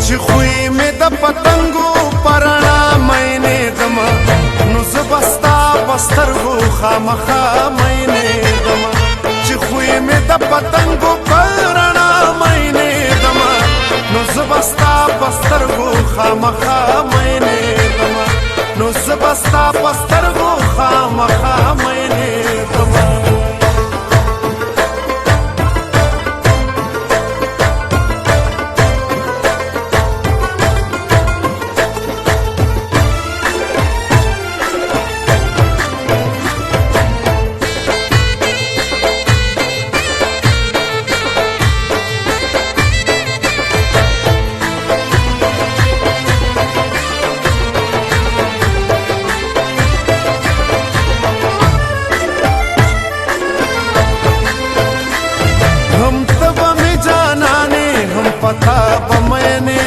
چې خوی مې د پتنګو پرانا مینې دما نو زه به ستا په سترګو خامخا مینې دما چې خوی مې د پتنګو پرانا مینې دما نو زه به ستا په سترګو خامخا مینې دما نو زه به ستا په سترګو خامخا مینې دما पता बमने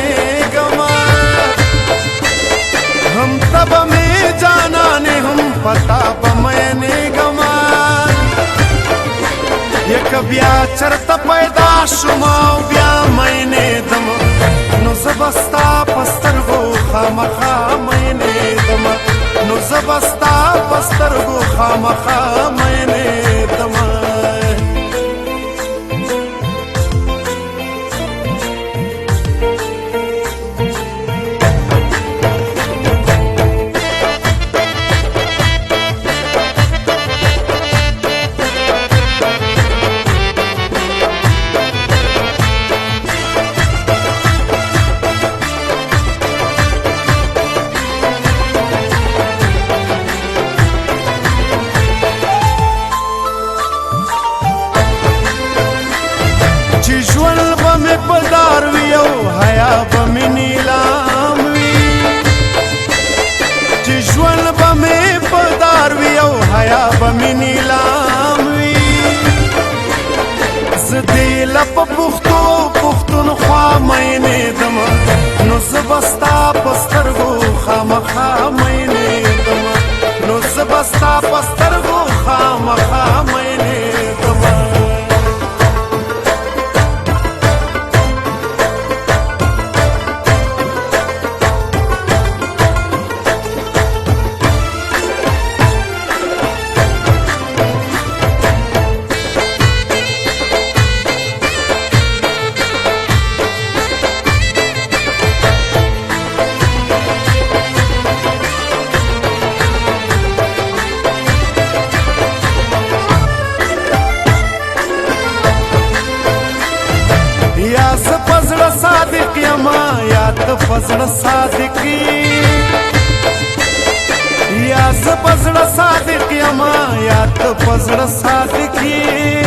गमा हम तब में जाना ने हम पता बमने गमा एक ब्या चरत पैदा शुमा ब्या मैंने दम नो जबस्ता पस्तर गो खामखा मैंने दम नो जबस्ता पस्तर गो खामखा मैंने दम पदार वियो हया बमी नीलाम वी जिज्वल बमे पदार वियो हया बमी नीलाम वी जदिल पुख्तो पुख्तन ख्वा मैंने दम नो जबस्ता पस्तर गो खामखा मैंने दम नो जबस्ता पस्तर गो खामखा मैंने दम या फजल सादिक यमा या तो फजल सादिकी या फजल सादिक यमा या तो फजल सादिकी